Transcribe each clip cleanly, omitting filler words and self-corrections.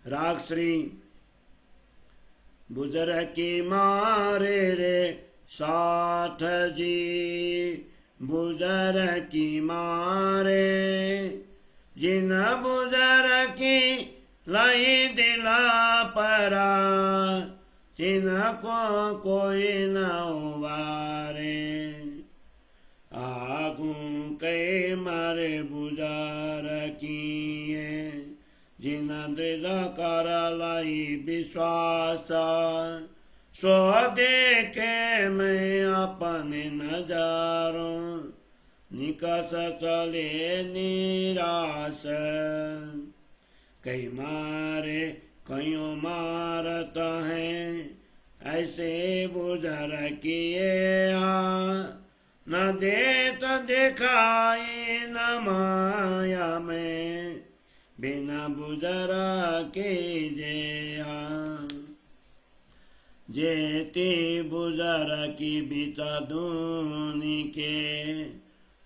राग श्री बुजर की मारे रे साथ जी, बुजर की मारे जिन बुजर की लाई दिला परा, जिनको कोई न उबारे। आगू कई मारे बुजार किए, जिन दृढ़ कर लाई विश्वास, सो देखे मैं अपने नजारों, निकस चले निराश। कई मारे कईयों मारत हैं, ऐसे बुझर किए न देत दिखाई न माया में, बिना बुझर के जया। जेती बुझर की बीता दूनी के,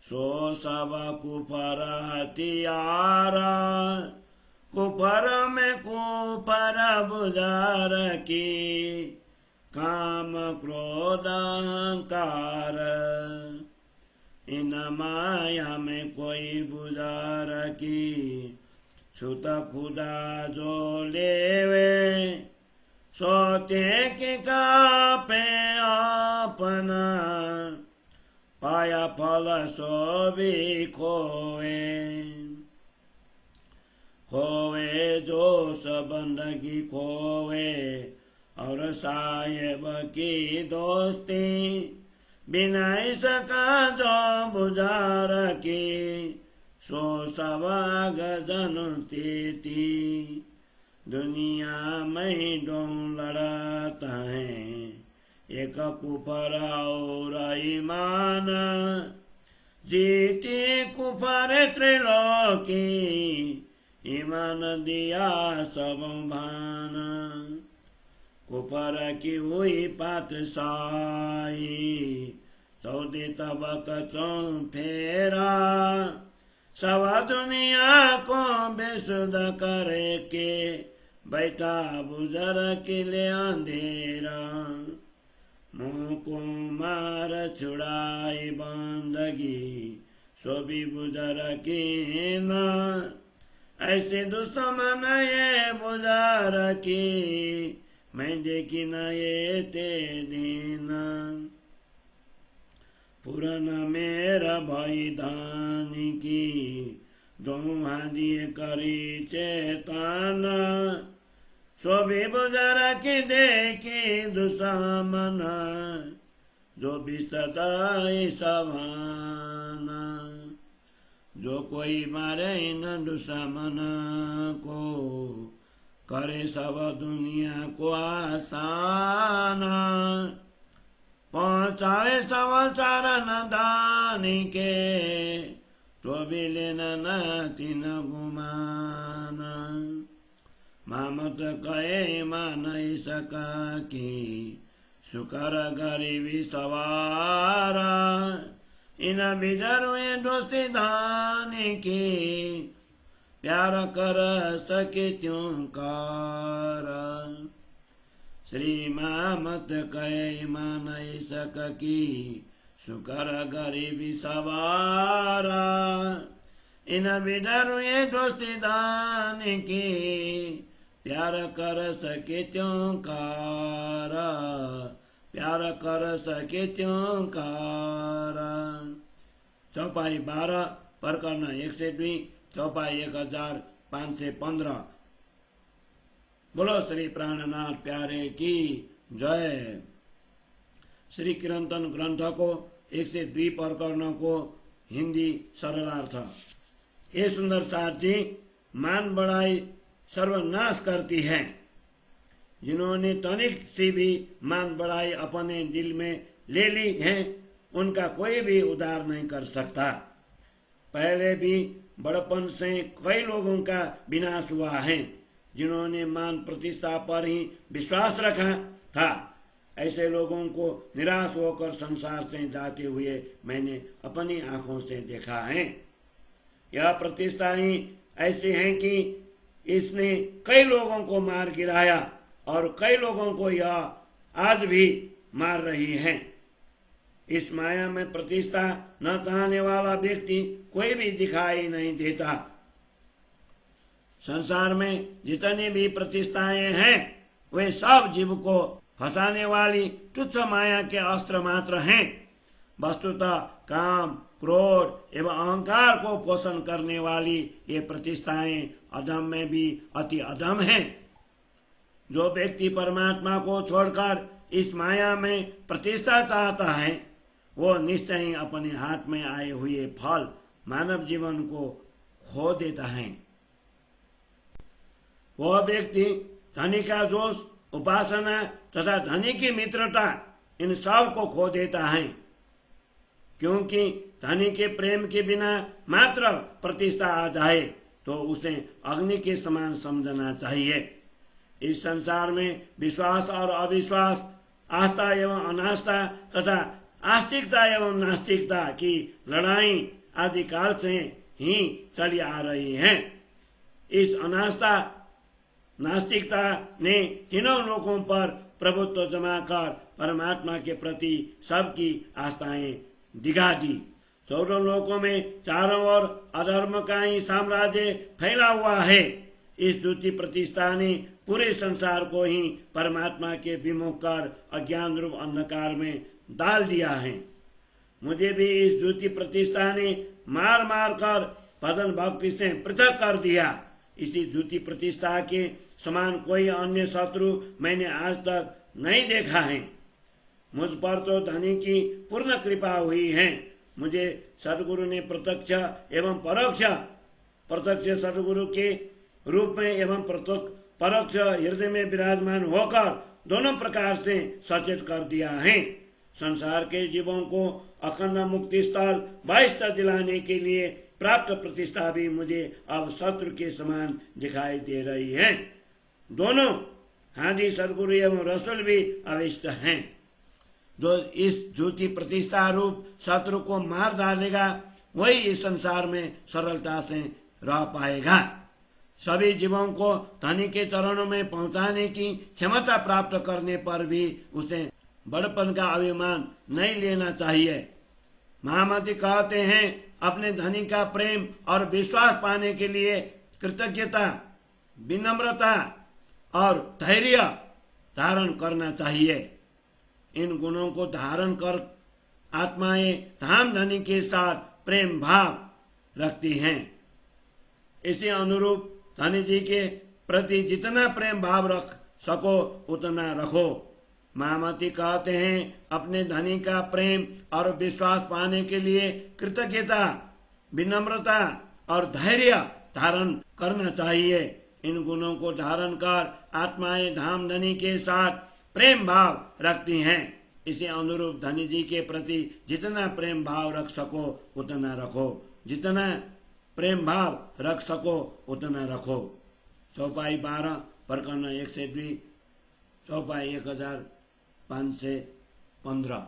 सो सब कुफर हथियारा, कुफर में कुफर बुझर की, काम क्रोध अहंकार। इन माया में कोई बुझर की, छुत खुदा जो लेवे, सोते कि कापे अपना, पाया फल सो भी खोए। खोए जो सबंदगी खोए, और साहेब की दोस्ती, बिना इसका जो बुझार की, सो सब गजनती थी। दुनिया में डों लड़ता है, एक कुफर और ईमान, जीती कुफर त्रिलोकी, ईमान दिया सब भान। कुफर की हुई पातशाही, सऊदी तबक फेरा, सब दुनिया को बेसुध करके, बैठा बुजर के लिए अंधेरा। मुँह को मार छुड़ाई बंदगी, सो भी बुजर की न, ऐसे दुश्मन ये बुजर की, मैं देखी न ये ते दिन। पुरन मेरा भाई धानी की, जो हाजिए करी चेतन, सो भी बुजर की देखी दुश्मन, जो भी सताई सभान। जो कोई मारे इन दुश्मन को, करे सब दुनिया को आसान, पहुँचाए सब चरण दानी के, तो भी लेना न तीन गुमान। मामत कहे मान सका की, शुकर गरीबी सवारा, इन बिजरों दोस्ती दानी की, प्यार कर सके त्यों कारा। श्री मामत कहे मान सक की, शुकर गरीबी सवारा, इन बिजरों दोस्ती दानी की, प्यार कर सके त्यों कारा, प्यार कर सके त्यों कारा। चौपाई 12 प्रकरण 102, चौपाई 1515। बोलो श्री प्राणनाथ प्यारे की जय। श्री कीर्तन ग्रंथ को 102 प्रकरणों को हिंदी सरलार्थ। ये सुंदर साथी मान बढ़ाई सर्वनाश करती है। जिन्होंने तनिक सी भी मान बढ़ाई अपने दिल में ले ली है, उनका कोई भी उद्धार नहीं कर सकता। पहले भी बड़पन से कई लोगों का विनाश हुआ है, जिन्होंने मान प्रतिष्ठा पर ही विश्वास रखा था। ऐसे लोगों को निराश होकर संसार से जाते हुए मैंने अपनी आंखों से देखा है। यह प्रतिष्ठा ही ऐसी है कि इसने कई लोगों को मार गिराया और कई लोगों को यह आज भी मार रही है। इस माया में प्रतिष्ठा न चाहने वाला व्यक्ति कोई भी दिखाई नहीं देता। संसार में जितनी भी प्रतिष्ठाएं हैं वे सब जीव को फंसाने वाली तुच्छ माया के अस्त्र मात्र हैं। वस्तुतः काम, क्रोध एवं अहंकार को पोषण करने वाली ये प्रतिष्ठाएं अधम में भी अति अधम हैं। जो व्यक्ति परमात्मा को छोड़कर इस माया में प्रतिष्ठा चाहता है वो निश्चय ही अपने हाथ में आए हुए फल मानव जीवन को खो देता है। वह व्यक्ति धनी का दोष, उपासना तथा धनी की मित्रता इन सब को खो देता है, क्योंकि धनी के प्रेम के बिना मात्र प्रतिष्ठा आ जाए तो उसे अग्नि के समान समझना चाहिए। इस संसार में विश्वास और अविश्वास, आस्था एवं अनास्था तथा आस्तिकता एवं नास्तिकता की लड़ाई आदि काल से ही चली आ रही है। इस अनास्था नास्तिकता ने तीनों लोगों पर प्रभुत्व जमाकर परमात्मा के प्रति सबकी आस्थाएं दिखा दी। चौदह लोकों में चारों ओर अधर्म का ही साम्राज्य फैला हुआ है। इस झूठी प्रतिष्ठा ने पूरे संसार को ही परमात्मा के विमुख कर अज्ञान रूप अंधकार में डाल दिया है। मुझे भी इस झूठी प्रतिष्ठा ने मार मार कर भजन भक्ति से पृथक कर दिया। इसी झूठी प्रतिष्ठा के समान कोई अन्य शत्रु मैंने आज तक नहीं देखा है। मुझ पर तो धनी की पूर्ण कृपा हुई है। मुझे सदगुरु ने प्रत्यक्ष एवं प्रत्यक्ष सदगुरु के रूप में एवं परोक्ष हृदय में विराजमान होकर दोनों प्रकार से सचेत कर दिया है। संसार के जीवों को अखंड मुक्ति स्थल बहिष्ठ दिलाने के लिए प्राप्त प्रतिष्ठा भी मुझे अब शत्रु के समान दिखाई दे रही है। दोनों हाजी सदगुरु एवं रसूल भी अविष्ट हैं। जो इस झूठी प्रतिष्ठा रूप शत्रु को मार डालेगा वही इस संसार में सरलता से रह पाएगा। सभी जीवों को धनी के चरणों में पहुंचाने की क्षमता प्राप्त करने पर भी उसे बड़पन का अभिमान नहीं लेना चाहिए। महामती कहते हैं, अपने धनी का प्रेम और विश्वास पाने के लिए कृतज्ञता, विनम्रता और धैर्य धारण करना चाहिए। इन गुणों को धारण कर आत्माएं धाम धनी के साथ प्रेम भाव रखती हैं। इसी अनुरूप धनी जी के प्रति जितना प्रेम भाव रख सको उतना रखो। महामती कहते हैं, अपने धनी का प्रेम और विश्वास पाने के लिए कृतज्ञता, विनम्रता और धैर्य धारण करना चाहिए। इन गुणों को धारण कर आत्माएं धाम धनी के साथ प्रेम भाव रखती हैं। इसी अनुरूप धनी जी के प्रति जितना प्रेम भाव रख सको उतना रखो। जितना प्रेम भाव रख सको उतना रखो। चौपाई 12 प्रकरण 102 चौपाई 1515।